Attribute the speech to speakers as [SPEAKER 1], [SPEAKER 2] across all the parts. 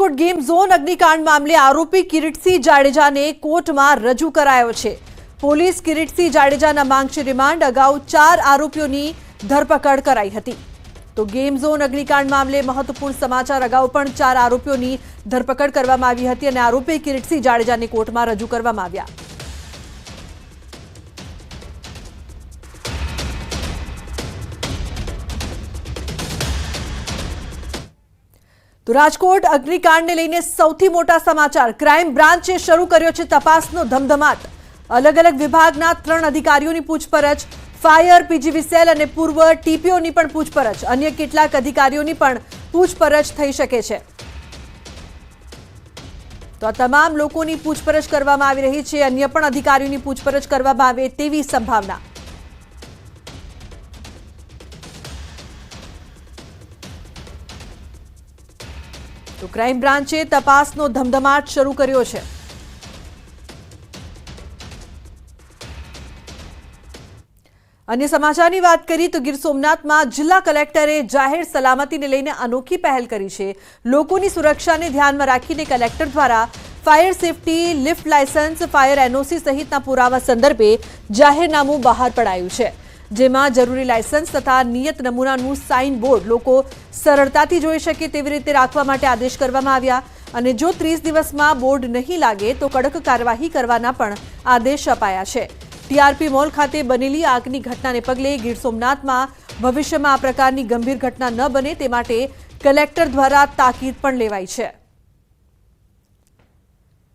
[SPEAKER 1] Rajkot game zone અગ્નિકાંડ મામલે આરોપી કિરીટસિંહ જાડેજાને કોર્ટમાં રજૂ કરાયો છે। પોલીસ કિરીટસિંહ જાડેજાના માંગશે રિમાન્ડ। અગાઉ 4 આરોપીઓની ધરપકડ કરાઈ હતી। તો ગેમ ઝોન અગ્નિકાંડ મામલે મહત્વપૂર્ણ સમાચાર। અગાઉ પણ 4 આરોપીઓની ધરપકડ કરવામાં આવી હતી અને આરોપી કિરીટસિંહ જાડેજાને કોર્ટમાં રજૂ કરવામાં આવ્યા। તો રાજકોટ અગ્નિકાંડને લઈને સૌથી મોટા સમાચાર। ક્રાઇમ બ્રાન્ચે શરૂ કર્યો છે તપાસનો ધમધમાટ। અલગ અલગ વિભાગના 3 અધિકારીઓની પૂછપરછ, ફાયર, પીજીવીસીએલ અને પૂર્વ ટીપીઓની પણ પૂછપરછ, અન્ય કેટલાક અધિકારીઓની પણ પૂછપરછ થઈ શકે છે। તો આ તમામ લોકોની પૂછપરછ કરવામાં આવી રહી છે। અન્ય પણ અધિકારીઓની પૂછપરછ કરવામાં આવે તેવી સંભાવના। તો ક્રાઇમ બ્રાન્ચે તપાસનો ધમધમાટ શરૂ કર્યો છે। અન્ય સમાચારની વાત કરીએ તો ગીર સોમનાથમાં જિલ્લા કલેક્ટરે જાહેર સલામતીને લઈને અનોખી પહેલ કરી છે। લોકોની સુરક્ષાને ધ્યાનમાં રાખીને કલેક્ટર દ્વારા fire safety, lift licence, fire NOC સહિતના પુરાવા સંદર્ભે જાહેરનામું બહાર પડાયું છે, જેમાં જરૂરી લાયસન્સ તથા નિયત નમૂનાનું સાઇન બોર્ડ લોકો સરળતાથી જોઈ શકે તેવી રીતે રાખવા માટે આદેશ કરવામાં આવ્યા અને જો 30 દિવસમાં બોર્ડ નહીં લાગે તો કડક કાર્યવાહી કરવાના પણ આદેશ અપાયા છે। ટીઆરપી મોલ ખાતે બનેલી આગની ઘટનાને પગલે ગીર સોમનાથમાં ભવિષ્યમાં આ પ્રકારની ગંભીર ઘટના ન બને તે માટે કલેક્ટર દ્વારા તાકીદ પણ લેવાઈ છે।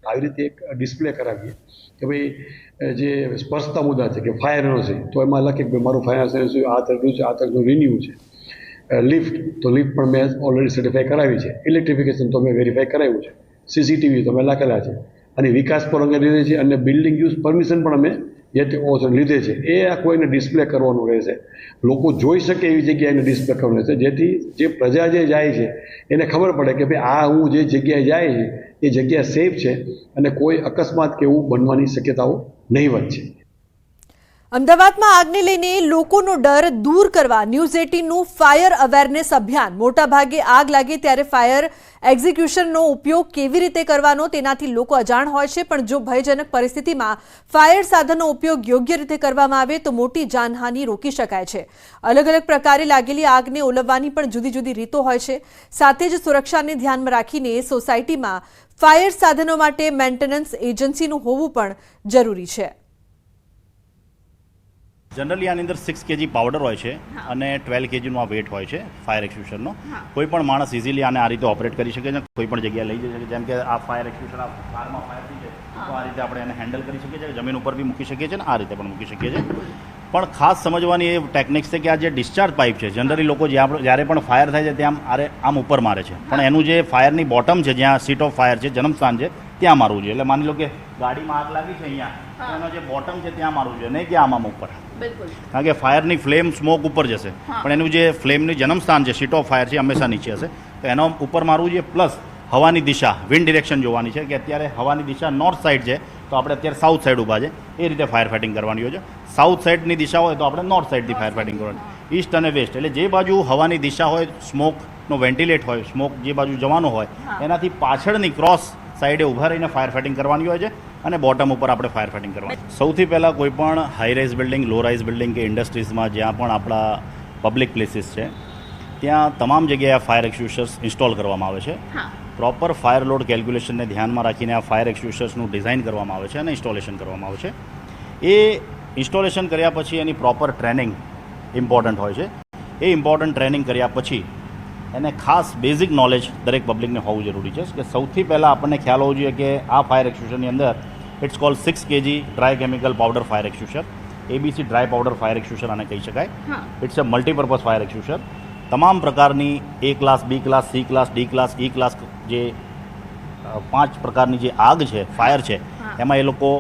[SPEAKER 2] આવી રીતે એક ડિસ્પ્લે કરાવીએ કે ભાઈ જે સ્પર્શતા મુદ્દા છે કે ફાયર એનઓસી તો એમાં લખે કે મારું ફાયર એનઓસી આ તરફનું છે, આ તરફનું રિન્યુ છે। લિફ્ટ તો લિફ્ટ પણ મેં ઓલરેડી સર્ટિફાઈ કરાવી છે। ઇલેક્ટ્રિફિકેશન તો મેં વેરીફાઈ કરાવ્યું છે। સીસીટીવી તો મેં લખેલા છે અને વિકાસ પર અંગે લીધે છે અને બિલ્ડિંગ યુઝ પરમિશન પણ અમે લીધે છે। એ આ કોઈને ડિસ્પ્લે કરવાનું રહેશે, લોકો જોઈ શકે એવી જગ્યાએ એને ડિસ્પ્લે કરવાનું રહેશે, જેથી જે પ્રજા જે જાય છે એને ખબર પડે કે ભાઈ આ હું જે જગ્યાએ જાય છે એ જગ્યા સેફ છે અને કોઈ અકસ્માત કે એવું બનવાની શક્યતાઓ નહીવત છે।
[SPEAKER 1] અમદાવાદમાં આગને લઈને લોકોનો ડર દૂર કરવા ન્યૂઝ 18નું ફાયર અવેરનેસ અભિયાન। મોટાભાગે આગ લાગે ત્યારે ફાયર એક્ઝિક્યુશનનો ઉપયોગ કેવી રીતે કરવાનો તેનાથી લોકો અજાણ હોય છે, પણ જો ભયજનક પરિસ્થિતિમાં ફાયર સાધનનો ઉપયોગ યોગ્ય રીતે કરવામાં આવે તો મોટી જાનહાનિ રોકી શકાય છે। અલગ અલગ પ્રકારે લાગેલી આગને ઓલવવાની પણ જુદી જુદી રીતો હોય છે। સાથે જ સુરક્ષાને ધ્યાનમાં રાખીને સોસાયટીમાં ફાયર સાધનો માટે મેન્ટેનન્સ એજન્સીનું હોવું પણ જરૂરી છે।
[SPEAKER 3] जनरली आनी अंदर 6 kg पाउडर होय छे અને 12 kg નો આ વેટ હોય છે ફાયર એક્સ્ટિંગ્વિશર નો। કોઈ પણ માણસ ઇઝીલી આને આ રીતે ઓપરેટ કરી શકે છે, કોઈ પણ જગ્યાએ લઈ જઈ શકે। જેમ કે આ ફાયર એક્સ્ટિંગ્વિશર આ કારમાં ફાયર થઈ જાય તો આ રીતે આપણે એને હેન્ડલ કરી શકીએ છીએ, જમીન ઉપર બી મૂકી શકીએ છીએ અને આ રીતે પણ મૂકી શકીએ છીએ। પણ ખાસ સમજવાની એ ટેકનિક્સ છે કે આ જે ડિસ્ચાર્જ પાઇપ છે જનરલી લોકો જ્યારે પણ ફાયર થાય છે ત્યાં આમ ઉપર મારે છે, પણ એનું જે ફાયરની બોટમ છે જ્યાં સીટ ઓફ ફાયર છે, જન્મસ્થાન છે, ત્યાં મારવું જોઈએ। એટલે માની લો કે ગાડીમાં આગ લાગી છે અહીંયા, એનો જે બોટમ છે ત્યાં મારવું જોઈએ, નહીં કે આમ ઉપર। કારણ કે ફાયરની ફ્લેમ સ્મોક ઉપર જશે, પણ એનું જે ફ્લેમનું જન્મસ્થાન છે, સીટ ઓફ ફાયર છે, હંમેશા નીચે હશે, તો એનો ઉપર મારવું જોઈએ। પ્લસ હવાની દિશા, વિન્ડ ડિરેક્શન જોવાની છે કે અત્યારે હવાની દિશા નોર્થ સાઇડ છે તો આપણે અત્યારે સાઉથ સાઇડ ઊભા છે, એ રીતે ફાયર ફાઇટિંગ કરવાની હોય છે। સાઉથ સાઇડની દિશા હોય તો આપણે નોર્થ સાઇડથી ફાયર ફાઇટિંગ કરવાની, ઈસ્ટ અને વેસ્ટ, એટલે જે બાજુ હવાની દિશા હોય, સ્મોકનો વેન્ટિલેટ હોય, સ્મોક જે બાજુ જવાનો હોય એનાથી પાછળની ક્રોસ સાઈડે ઊભા રહીને ફાયર ફાઇટિંગ કરવાની હોય છે અને બોટમ ઉપર આપણે ફાયર ફાઇટિંગ કરવાની। સૌથી પહેલાં કોઈ પણ હાઈ રાઇઝ બિલ્ડિંગ, લો રાઇઝ બિલ્ડિંગ કે ઇન્ડસ્ટ્રીઝમાં જ્યાં પણ આપણા પબ્લિક પ્લેસીસ છે ત્યાં તમામ જગ્યાએ ફાયર એક્સ્ટિંગ્વિશર્સ ઇન્સ્ટોલ કરવામાં આવે છે। પ્રોપર ફાયર લોડ કેલ્ક્યુલેશનને ધ્યાનમાં રાખીને આ ફાયર એક્સ્ટિંગ્વિશર્સનું ડિઝાઇન કરવામાં આવે છે અને ઇન્સ્ટોલેશન કરવામાં આવે છે। એ ઇન્સ્ટોલેશન કર્યા પછી એની પ્રોપર ટ્રેનિંગ ઇમ્પોર્ટન્ટ હોય છે। એ ઇમ્પોર્ટન્ટ ટ્રેનિંગ કર્યા પછી એને ખાસ બેઝિક નોલેજ દરેક પબ્લિકને હોવું જરૂરી છે કે સૌથી પહેલાં આપણને ખ્યાલ હોવો જોઈએ કે આ ફાયર એક્સ્ટિંગ્વિશરની અંદર it's called 6 kg dry chemical powder fire extinguisher, ABC dry powder fire extinguisher આને કહી શકાય। It's a multipurpose fire extinguisher. તમામ પ્રકારની A class, B class, C class, D class, E class જે 5 પ્રકારની જે આગ છે, ફાયર છે, એમાં એ લોકો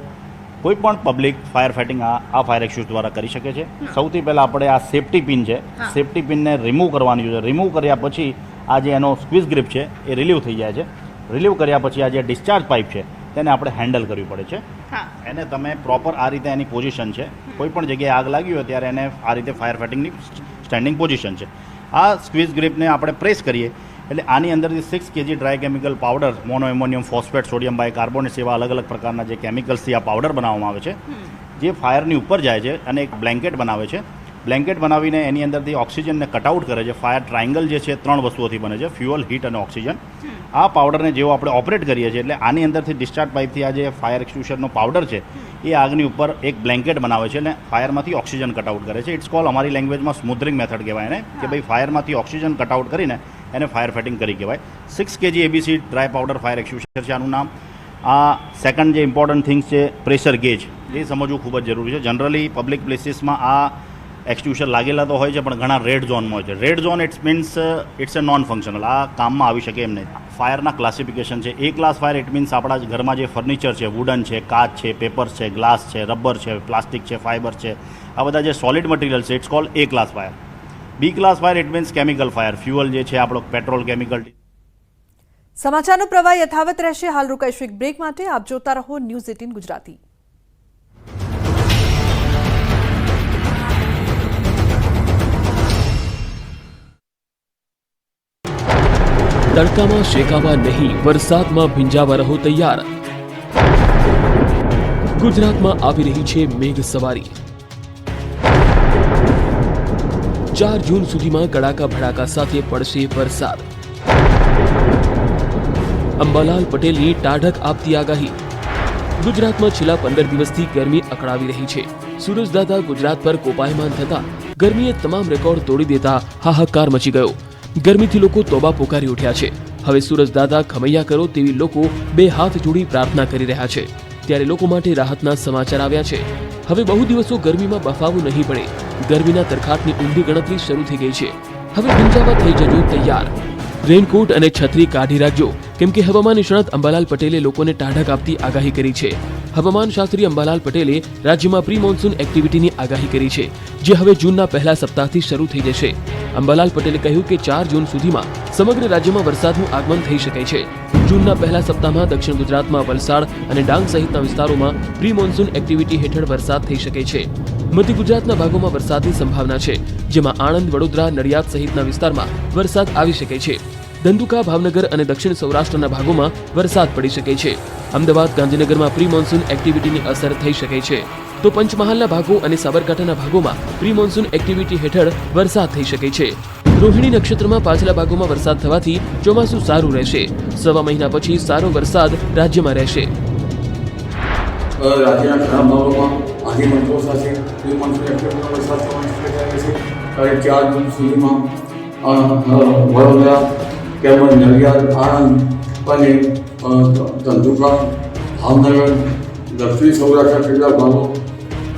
[SPEAKER 3] કોઈ પણ પબ્લિક ફાયર ફાઇટિંગ આ ફાયર એક્સ્ટિંગ્વિશર દ્વારા કરી શકે છે। સૌથી પહેલાં આપણે આ સેફ્ટી પિન છે, સેફ્ટી પિનને રિમૂવ કરવાની છે। રિમૂવ કર્યા પછી આ જે એનો સ્ક્વીઝ ગ્રીપ છે એ રિલીવ થઈ જાય છે। રિલીવ કર્યા પછી આ જે ડિસ્ચાર્જ પાઇપ છે તેને આપણે હેન્ડલ કરવી પડે છે। એને તમે પ્રોપર આ રીતે એની પોઝિશન છે, કોઈ પણ જગ્યાએ આગ લાગી હોય ત્યારે એને આ રીતે ફાયર ફાઇટિંગની સ્ટેન્ડિંગ પોઝિશન છે। આ સ્ક્વીઝ ગ્રીપને આપણે પ્રેસ કરીએ એટલે આની અંદરથી 6 kg dry chemical powder, mono ammonium phosphate, sodium bicarbonate એવા અલગ અલગ પ્રકારના જે કેમિકલ્સથી આ પાવડર બનાવવામાં આવે છે, જે ફાયરની ઉપર જાય છે અને એક બ્લેન્કેટ બનાવે છે. બ્લેન્કેટ બનાવીને એની અંદરથી ઓક્સિજનને કટઆઉટ કરે છે. ફાયર ટ્રાયંગલ જે છે 3 વસ્તુઓથી બને છે: ફ્યુઅલ, હીટ અને ઓક્સિજન. આ પાવડરને જેવો આપણે ઓપરેટ કરીએ છીએ એટલે આની અંદરથી ડિસ્ચાર્જ પાઇપથી આ જે ફાયર એક્સટિંગ્યુશરનો પાવડર છે એ આગની ઉપર એક બ્લેન્કેટ બનાવે છે અને ફાયરમાંથી ઓક્સિજન કટઆઉટ કરે છે. ઇટ્સ કોલ, અમારી લેંગ્વેજમાં સ્મૂથરિંગ મેથડ કહેવાય એને, કે ભાઈ ફાયરમાંથી ઓક્સિજન કટઆઉટ કરીને એને ફાયર ફાઇટિંગ કરી કહેવાય. 6 kg ABC dry powder fire extinguisher છે આનું નામ. આ સેકન્ડ જે ઇમ્પોર્ટન્ટ થિંગ્સ છે, પ્રેશર ગેજ, એ સમજવું ખૂબ જ જરૂરી છે. જનરલી પબ્લિક પ્લેસીસમાં આ એક્સટિંગ્યુશર લાગેલા તો હોય છે પણ ઘણા રેડ ઝોનમાં હોય છે. Red zone it's a non functional, આ કામમાં આવી શકે એમ નહીં. ફાયરના ક્લાસિફિકેશન છે. A class fire it means આપણા ઘરમાં જે ફર્નિચર છે, વુડન છે, કાચ છે, પેપર્સ છે, ગ્લાસ છે, રબર છે, પ્લાસ્ટિક છે, ફાઇબર છે, આ બધા જે સોલિડ મટીરિયલ છે, it's call A class fire. B class fire it means chemical fire, fuel જે છે આપણો પેટ્રોલ, કેમિકલ.
[SPEAKER 1] સમાચારનો પ્રવાહ યથાવત રહેશે. હાલ રોકાઈશું એક બ્રેક માટે. આપ જોતા રહો ન્યૂઝ 18 ગુજરાતી.
[SPEAKER 4] તડકામાં શેકાવા નહીં, વરસાદમાં ભીંજાવા રહો તૈયાર. ગુજરાતમાં આવી રહી છે મેઘ સવારી. 4 જૂન સુધીમાં કડાકા ભડાકા સાથે પડશે વરસાદ. અંબાલાલ પટેલની ટાઢક આપતી આગાહી. ગુજરાતમાં છેલ્લા 15 દિવસથી ગરમી અકળાવી રહી છે. સૂરજદાદા ગુજરાત પર કોપાયમાન થતા ગરમીએ તમામ રેકોર્ડ તોડી દેતા હાહાકાર મચી ગયો. ગરમીથી લોકો તોબા પોકારી ઉઠ્યા છે. હવે સૂરજદાદા ખમૈયા કરો તેવી લોકો 2 હાથ જોડી પ્રાર્થના કરી રહ્યા છે. ત્યારે લોકો માટે રાહતના સમાચાર આવ્યા છે. હવે બહુ દિવસો ગરમીમાં બફાવું નહીં પડે. ગરમીના તરખાટની ઊંધી ગણતરી શરૂ થઈ ગઈ છે. હવે ભીંજાવા થઈ જજો તૈયાર. રેનકોટ અને છત્રી કાઢી રાખજો, કેમ કે હવામાન નિષ્ણાત અંબાલાલ પટેલે લોકોને ટાઢક આપતી આગાહી કરી છે. હવામાન શાસ્ત્રી અંબાલાલ પટેલે રાજ્યમાં પ્રી મોન્સૂન એક્ટિવિટીની આગાહી કરી છે, જે હવે જૂનના પહેલા સપ્તાહથી શરૂ થઈ જશે. અંબાલાલ પટેલે કહ્યું કે 4 જૂન સુધીમાં સમગ્ર રાજ્યમાં વરસાદનું આગમન થઈ શકે છે. જૂનના પહેલા સપ્તાહમાં દક્ષિણ ગુજરાતમાં વલસાડ અને ડાંગ સહિતના વિસ્તારોમાં પ્રી મોન્સૂન એક્ટિવિટી હેઠળ વરસાદ થઈ શકે છે. મધ્ય ગુજરાતના ભાગોમાં વરસાદની સંભાવના છે, જેમાં આણંદ, વડોદરા, નડિયાદ સહિતના વિસ્તારમાં વરસાદ આવી શકે છે. ધંધુકા, ભાવનગર અને દક્ષિણ સૌરાષ્ટ્રના ભાગોમાં વરસાદ પડી શકે છે. અમદાવાદ, ગાંધીનગરમાં પ્રી મોન્સૂન એક્ટિવિટીની અસર થઈ શકે છે. તો પંચમહાલના ભાગો અને સાબરકાંઠાના ભાગોમાં પ્રી મોન્સૂન એક્ટિવિટી હેઠળ વરસાદ થઈ શકે છે. રોહિણી નક્ષત્રમાં પાછલા ભાગોમાં વરસાદ થવાથી ચોમાસું સારું રહેશે. સવા મહિના પછી સારો વરસાદ રાજ્યમાં રહેશે.
[SPEAKER 5] રાજ્યના ઘણા ભાગોમાં આંધી મંત્રો સાથે પ્રી મોન્સૂન એક્ટિવિટીનો વરસાદ થવાની શક્યતા છે. 4 જૂન સુધીમાં વડોદરા તેમજ નડિયાદ, આણંદ અને ધંધુકા, ભાવનગર, દક્ષિણ સૌરાષ્ટ્રના કેટલાક ભાગો,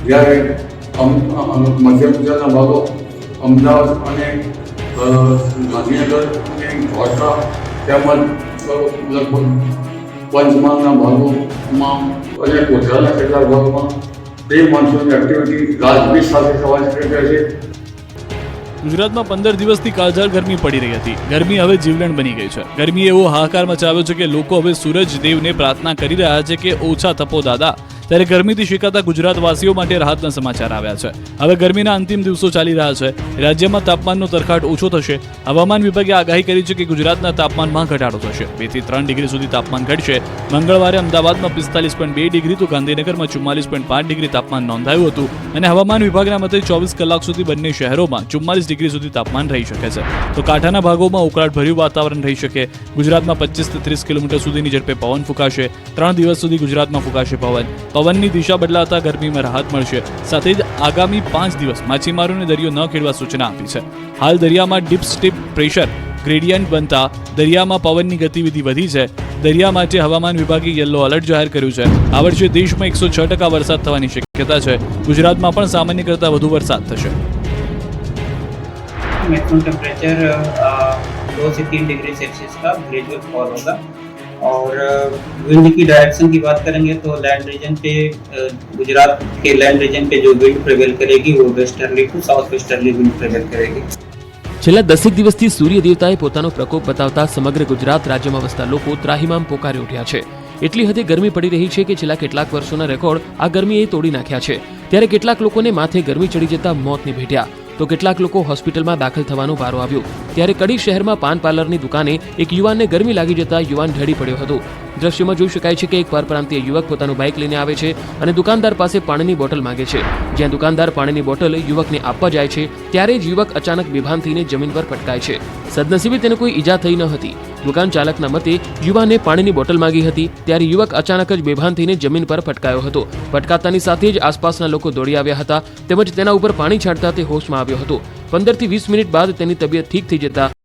[SPEAKER 5] જ્યારે મધ્ય ગુજરાતના ભાગો, અમદાવાદ અને ગાંધીનગર અને દ્વારકા તેમજ લગભગ પંચમહાલના ભાગોમાં અને ગુજરાતના કેટલાક ભાગોમાં પ્રી મોન્સૂન એક્ટિવિટી ગાજવીજ સાથે થવાની શક્યતા છે.
[SPEAKER 6] ગુજરાતમાં 15 દિવસથી કાળઝાળ ગરમી પડી રહી હતી. ગરમી હવે જીવલેણ બની ગઈ છે. ગરમીએ એવો હાહાકાર મચાવ્યો છે કે લોકો હવે સૂરજદેવને પ્રાર્થના કરી રહ્યા છે કે ઓછા તપો દાદા. ત્યારે ગરમીથી શેકાતા ગુજરાતવાસીઓ માટે રાહતના સમાચાર આવ્યા છે. હવે ગરમીના અંતિમ દિવસો ચાલી રહ્યા છે. રાજ્યમાં તાપમાનનો તરખાટ ઓછો થશે. હવામાન વિભાગે આગાહી કરી છે કે ગુજરાતના તાપમાનમાં ઘટાડો થશે. 2 થી 3 ડિગ્રી સુધી તાપમાન ઘટશે. મંગળવારે અમદાવાદમાં 45.2 ડિગ્રી તો ગાંધીનગરમાં 44.5 ડિગ્રી તાપમાન નોંધાયું હતું. અને હવામાન વિભાગના મતે 24 કલાક સુધી બંને શહેરોમાં 44 ડિગ્રી સુધી તાપમાન રહી શકે છે. તો કાંઠાના ભાગોમાં ઉકળાટભર્યું વાતાવરણ રહી શકે. ગુજરાતમાં 25 થી 30 કિલોમીટર સુધીની ઝડપે પવન ફૂંકાશે. 3 દિવસ સુધી ગુજરાતમાં ફૂંકાશે પવન. પવનની દિશા બદલાતા ગરમીમાં રાહત મળશે. સાથે જ આગામી 5 દિવસ માછીમારોને દરિયો ન ખેડવા સૂચના આપી છે. હાલ દરિયામાં ડીપ સ્ટીપ પ્રેશર ગ્રેડિયન્ટ બનતા દરિયામાં પવનની ગતિવિધિ વધી છે. દરિયા માટે હવામાન વિભાગે યલો એલર્ટ જાહેર કર્યું છે. આ વર્ષે દેશમાં 106% વરસાદ થવાની શક્યતા છે. ગુજરાતમાં પણ સામાન્ય કરતાં વધુ વરસાદ થશે.
[SPEAKER 7] मैक्सिमम टेम्परेचर 2 से 3 डिग्री सेल्सियस का ग्रेजुअल फॉल होगा. और विंड की डायरेक्शन की बात करेंगे तो लैंड रीजन पे गुजरात के लैंड रीजन पे जो विंड प्रेवेल करेगी वो westerly to south westerly wind prevail करेगी.
[SPEAKER 4] છેલ્લા 10 દિવસથી સૂર્ય દેવતાએ પોતાનો પ્રકોપ બતાવતા સમગ્ર ગુજરાત રાજ્યમાં વસતા લોકો ત્રાહિમામ પોકારી ઉઠ્યા છે. એટલી હદે ગરમી પડી રહી છે કે છેલ્લા કેટલાક વર્ષોના રેકોર્ડ આ ગરમીએ તોડી નાખ્યા છે. ત્યારે કેટલાક લોકોને માથે ગરમી ચડી જતા મોતને ભેટ્યા. તો કેટલાક લોકો હોસ્પિટલમાં દાખલ થવાનો વારો આવ્યો. ત્યારે કડી શહેરમાં પાન પાર્લરની દુકાને એક યુવાનને ગરમી લાગી જતા યુવાન ઢળી પડ્યો હતો. દ્રશ્યમાં જોઈ શકાય છે કે એક પરપ્રાંતીય યુવક પોતાનું બાઇક લઈને આવે છે અને દુકાનદાર પાસે પાણીની બોટલ માંગે છે. જ્યાં દુકાનદાર પાણીની બોટલ યુવકને આપવા જાય છે ત્યારે જ યુવક અચાનક બેભાન થઈને જમીન પર પટકાય છે. સદનસીબે તેને કોઈ ઈજા થઈ ન હતી. દુકાન ચાલકના મતે યુવાને પાણીની બોટલ માંગી હતી ત્યારે યુવક અચાનક જ બેભાન થઈને જમીન પર પટકાયો હતો. પટકાતાની સાથે જ આસપાસના લોકો દોડી આવ્યા હતા તેમજ તેના ઉપર પાણી છાંટતા તે હોશમાં આવ્યો હતો. 15 થી 20 મિનિટ બાદ તેની તબિયત ઠીક થઈ જતા